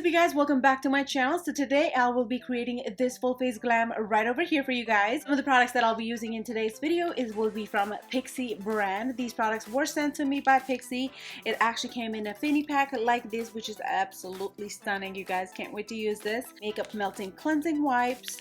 up, you guys? Welcome back to my channel. So today I will be creating this full face glam right over here for you guys. Some of the products that I'll be using in today's video will be from Pixi brand. These products were sent to me by Pixi. It actually came in a fanny pack like this, which is absolutely stunning. You guys can't wait to use this. Makeup melting cleansing wipes.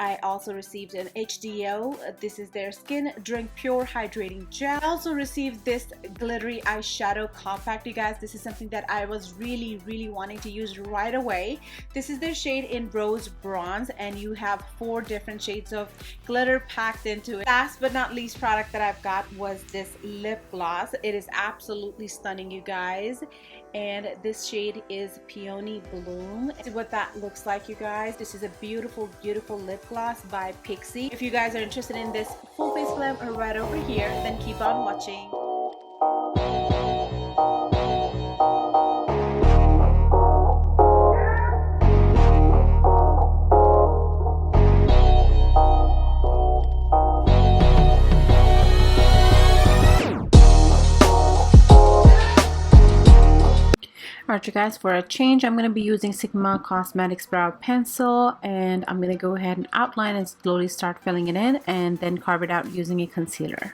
I also received an HDO. This is their Skin Drink Pure Hydrating Gel. I also received this glittery eyeshadow compact, you guys. This is something that I was really wanting to use right away. This is their shade in Rose Bronze, and you have 4 different shades of glitter packed into it. Last but not least product that I've got was this lip gloss. It is absolutely stunning, you guys. And this shade is Peony Bloom. This is what that looks like, you guys. This is a beautiful lip gloss by Pixi. If you guys are interested in this full face glam right over here, then keep on watching. Alright, you guys, for a change, I'm going to be using Sigma Cosmetics Brow Pencil, and I'm going to go ahead and outline and slowly start filling it in and then carve it out using a concealer.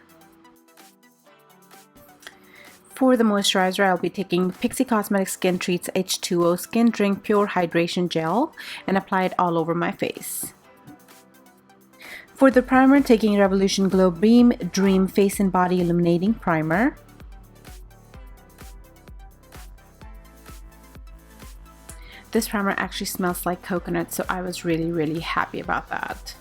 For the moisturizer, I'll be taking Pixi Cosmetics Skin Treats H2O Skin Drink Pure Hydration Gel and apply it all over my face. For the primer, taking Revolution Glow Beam Dream Face and Body Illuminating Primer. This primer actually smells like coconut, so I was really happy about that.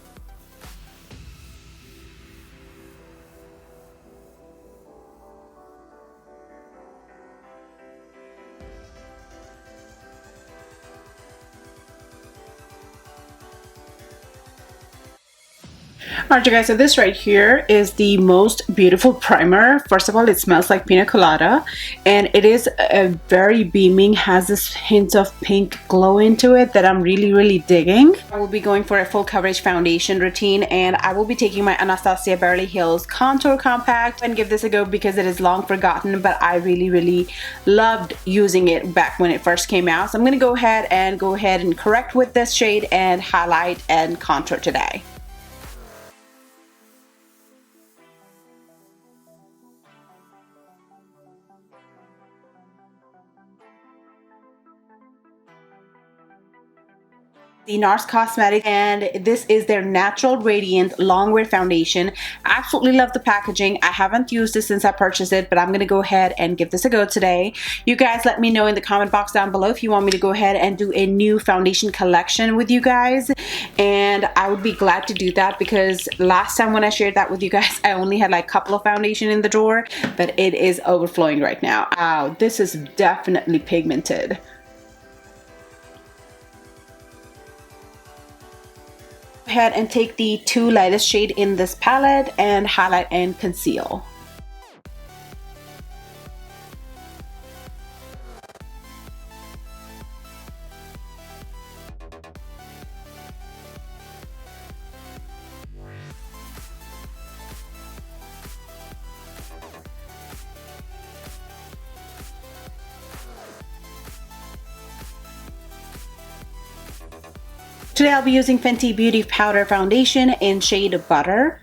Alright, you guys, so this right here is the most beautiful primer. First of all, it smells like pina colada, and it is a very beaming, has this hint of pink glow into it that I'm really digging. I will be going for a full coverage foundation routine, and I will be taking my Anastasia Beverly Hills Contour Compact and give this a go because it is long forgotten, but I really loved using it back when it first came out. So I'm going to go ahead and correct with this shade and highlight and contour today. The NARS Cosmetics, and this is their Natural Radiant Longwear Foundation. Absolutely love the packaging. I haven't used this since I purchased it, but I'm going to go ahead and give this a go today. You guys let me know in the comment box down below if you want me to go ahead and do a new foundation collection with you guys, and I would be glad to do that because last time when I shared that with you guys, I only had like a couple of foundation in the drawer, but it is overflowing right now. Wow, this is definitely pigmented. Go ahead and take the 2 lightest shade in this palette and highlight and conceal. Today I'll be using Pixi Beauty Powder Foundation in shade Butter.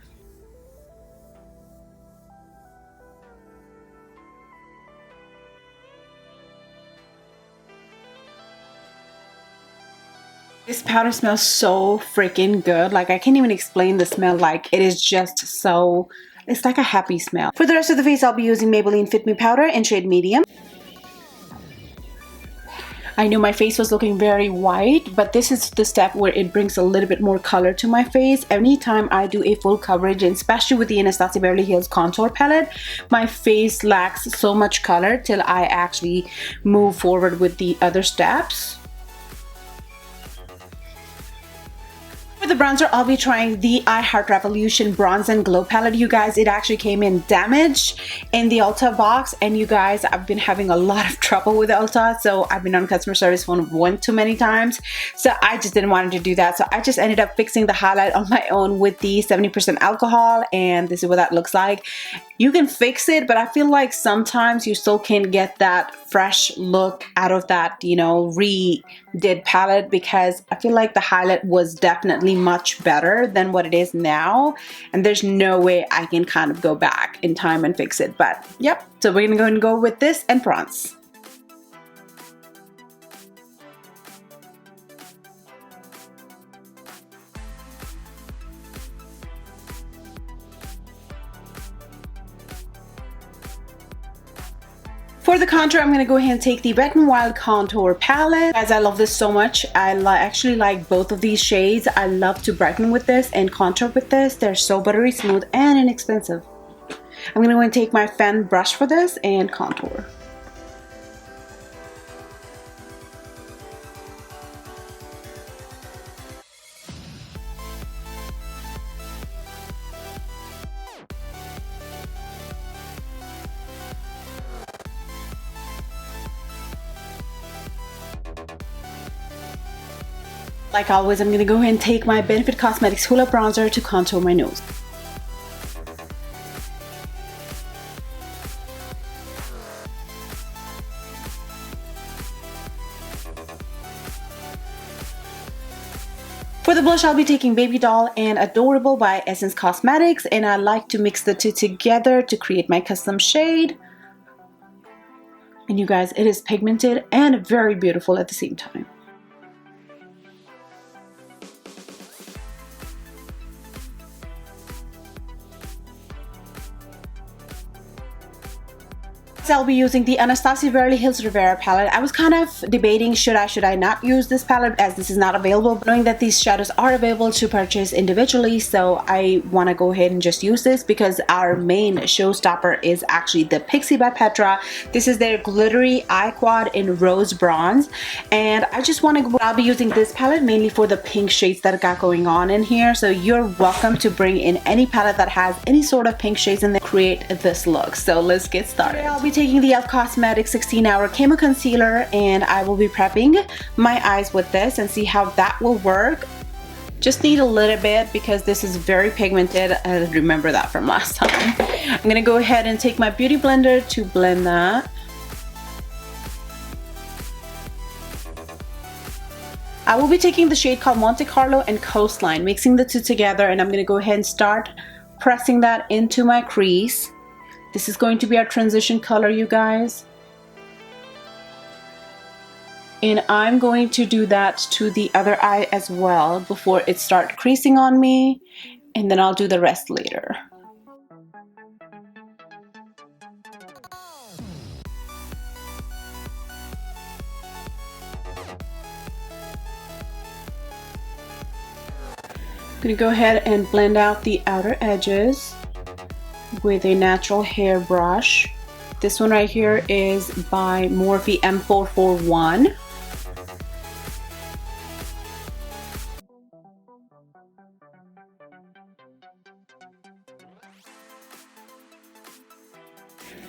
This powder smells so freaking good. Like, I can't even explain the smell. Like, it is just so, it's like a happy smell. For the rest of the face, I'll be using Maybelline Fit Me Powder in shade Medium. I know my face was looking very white, but this is the step where it brings a little bit more color to my face. Anytime I do a full coverage, and especially with the Anastasia Beverly Hills Contour Palette, my face lacks so much color till I actually move forward with the other steps. For the bronzer, I'll be trying the I Heart Revolution Bronze and Glow palette. You guys, it actually came in damaged in the Ulta box, and you guys, I've been having a lot of trouble with Ulta, so I've been on customer service phone one too many times, so I just didn't want to do that. So I just ended up fixing the highlight on my own with the 70% alcohol, and this is what that looks like. You can fix it, but I feel like sometimes you still can't get that fresh look out of that, you know, redid palette, because I feel like the highlight was definitely much better than what it is now, and there's no way I can kind of go back in time and fix it. But yep, so we're gonna go and go with this and bronze. For the contour, I'm going to go ahead and take the Wet n Wild Contour Palette. Guys, I love this so much. I actually like both of these shades. I love to brighten with this and contour with this. They're so buttery smooth and inexpensive. I'm going to go and take my fan brush for this and contour. Like always, I'm going to go ahead and take my Benefit Cosmetics Hula Bronzer to contour my nose. For the blush, I'll be taking Baby Doll and Adorable by Essence Cosmetics, and I like to mix the two together to create my custom shade. And you guys, it is pigmented and very beautiful at the same time. I'll be using the Anastasia Beverly Hills Rivera palette. I was kind of debating should I not use this palette as this is not available, but knowing that these shadows are available to purchase individually, so I want to go ahead and just use this because our main showstopper is actually the Pixi by Petra. This is their glittery eye quad in rose bronze, and I just want to I'll be using this palette mainly for the pink shades that I got going on in here, so you're welcome to bring in any palette that has any sort of pink shades in there, create this look. So let's get started. Today I'll be taking the e.l.f. Cosmetics 16-Hour Camo Concealer, and I will be prepping my eyes with this and see how that will work. Just need a little bit because this is very pigmented. I remember that from last time. I'm gonna go ahead and take my beauty blender to blend that. I will be taking the shade called Monte Carlo and Coastline, mixing the two together, and I'm gonna go ahead and start pressing that into my crease. This is going to be our transition color, you guys. And I'm going to do that to the other eye as well before it starts creasing on me, and then I'll do the rest later. I'm going to go ahead and blend out the outer edges with a natural hair brush. This one right here is by Morphe M441.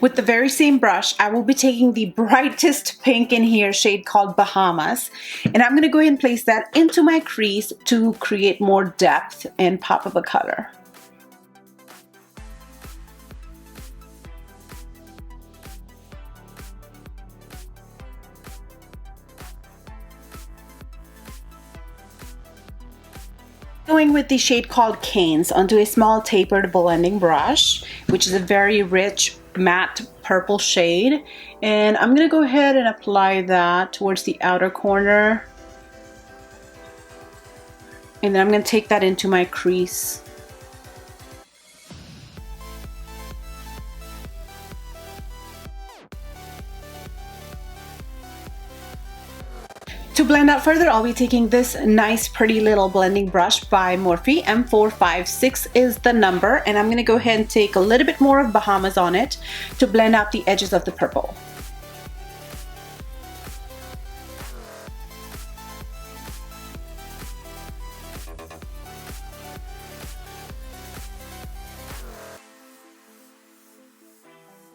With the very same brush, I will be taking the brightest pink in here, shade called Bahamas, and I'm going to go ahead and place that into my crease to create more depth and pop of a color. Going with the shade called Canes onto a small tapered blending brush, which is a very rich matte purple shade, and I'm gonna go ahead and apply that towards the outer corner, and then I'm gonna take that into my crease. To blend out further, I'll be taking this nice pretty little blending brush by Morphe. M456 is the number, and I'm going to go ahead and take a little bit more of Bahamas on it to blend out the edges of the purple.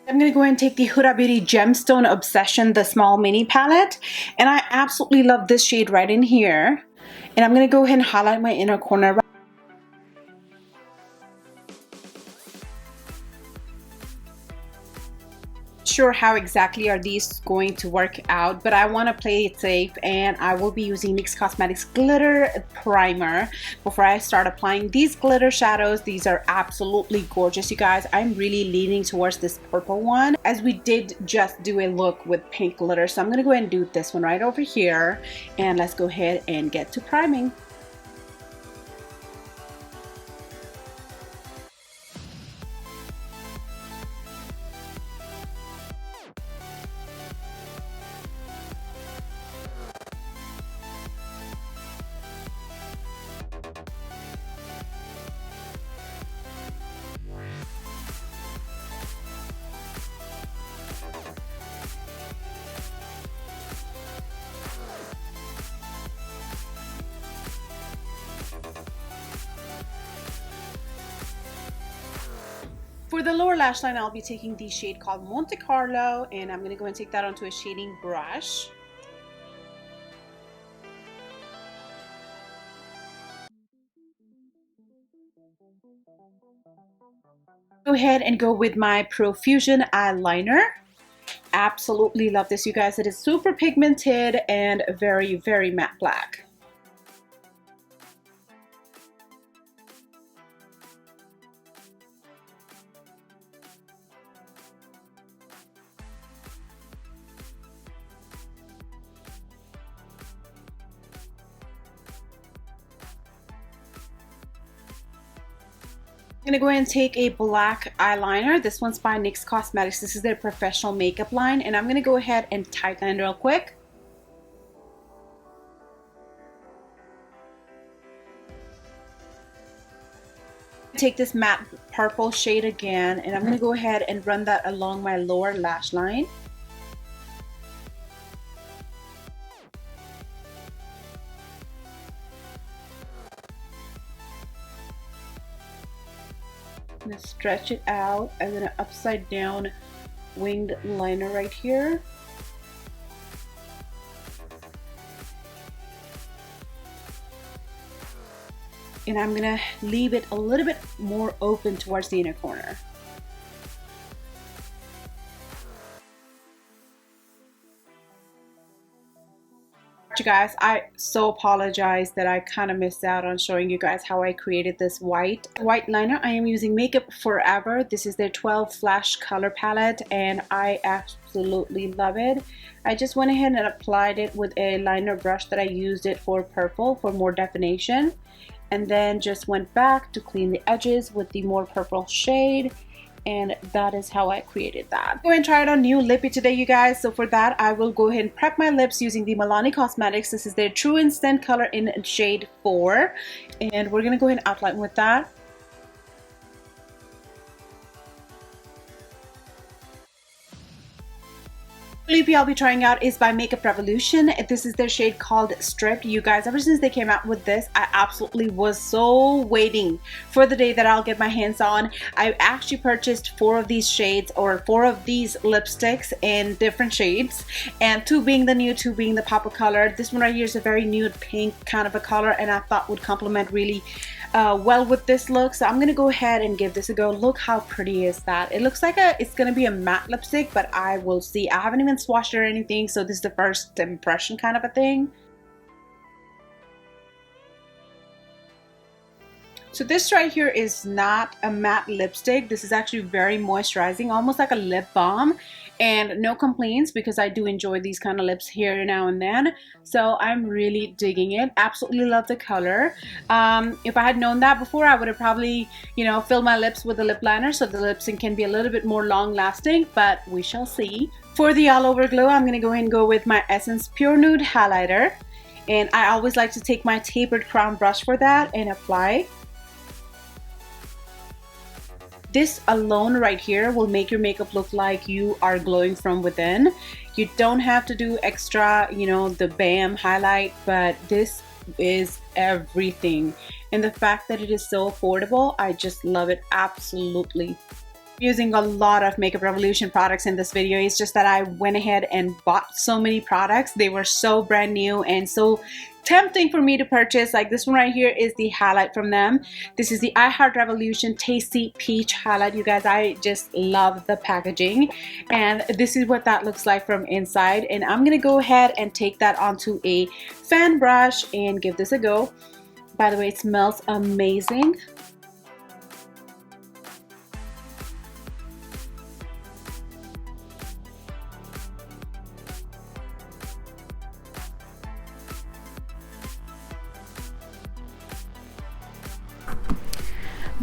I'm going to go ahead and take the Huda Beauty Gemstone Obsession, the small mini palette, and I absolutely love this shade right in here, and I'm going to go ahead and highlight my inner corner. sure how exactly are these going to work out, but I want to play it safe, and I will be using NYX Cosmetics glitter primer before I start applying these glitter shadows. These are absolutely gorgeous, you guys. I'm really leaning towards this purple one, as we did just do a look with pink glitter. So I'm going to go ahead and do this one right over here, and let's go ahead and get to priming. For the lower lash line, I'll be taking the shade called Monte Carlo, and I'm going to go and take that onto a shading brush. Go ahead and go with my Profusion eyeliner. Absolutely love this, you guys. It is super pigmented and very, very matte black. I'm going to go ahead and take a black eyeliner. This one's by NYX Cosmetics. This is their professional makeup line, and I'm going to go ahead and tighten it real quick. Take this matte purple shade again, and I'm going to go ahead and run that along my lower lash line. I'm going to stretch it out. I'm going to upside down winged liner right here. And I'm going to leave it a little bit more open towards the inner corner. You guys, I so apologize that I kind of missed out on showing you guys how I created this white liner. I am using Makeup Forever. This is their 12 flash color palette, and I absolutely love it. I just went ahead and applied it with a liner brush that I used it for purple for more definition, and then just went back to clean the edges with the more purple shade. And that is how I created that. Go ahead and try it on new lippy today, you guys. So for that, I will go ahead and prep my lips using the Milani Cosmetics. This is their True Instant color in shade 4. And we're going to go ahead and outline with that. Lip I'll be trying out is by Makeup Revolution. This is their shade called Stripped. You guys, ever since they came out with this, I absolutely was so waiting for the day that I'll get my hands on. I actually purchased 4 of these shades, or 4 of these lipsticks in different shades, and 2 being the nude, 2 being the purple color. This one right here is a very nude pink kind of a color, and I thought would complement really well with this look. So I'm gonna go ahead and give this a go. Look how pretty is that. It looks like it's gonna be a matte lipstick, but I will see. I haven't even swatched it or anything, so this is the first impression kind of a thing. So this right here is not a matte lipstick. This is actually very moisturizing, almost like a lip balm. And no complaints, because I do enjoy these kind of lips here now and then. So I'm really digging it. Absolutely love the color. If I had known that before, I would have probably, you know, filled my lips with a lip liner so the lip sync can be a little bit more long lasting, but we shall see. For the all over glow, I'm going to go ahead and go with my Essence Pure Nude highlighter. And I always like to take my tapered crown brush for that and apply. This alone right here will make your makeup look like you are glowing from within. You don't have to do extra, you know, the BAM highlight, but this is everything. And the fact that it is so affordable, I just love it absolutely. Using a lot of Makeup Revolution products in this video. It's just that I went ahead and bought so many products. They were so brand new and so tempting for me to purchase. Like this one right here is the highlight from them. This is the I Heart Revolution Tasty Peach highlight. You guys, I just love the packaging, and this is what that looks like from inside. And I'm gonna go ahead and take that onto a fan brush and give this a go. By the way, it smells amazing.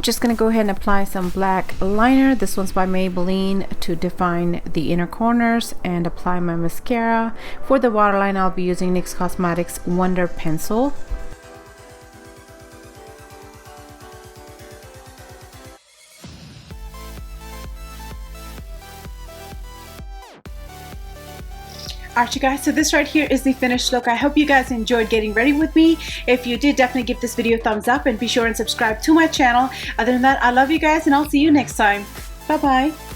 Just gonna go ahead and apply some black liner. This one's by Maybelline to define the inner corners, and apply my mascara. For the waterline, I'll be using NYX Cosmetics Wonder Pencil. Alright you guys, so this right here is the finished look. I hope you guys enjoyed getting ready with me. If you did, definitely give this video a thumbs up and be sure and subscribe to my channel. Other than that, I love you guys and I'll see you next time. Bye bye.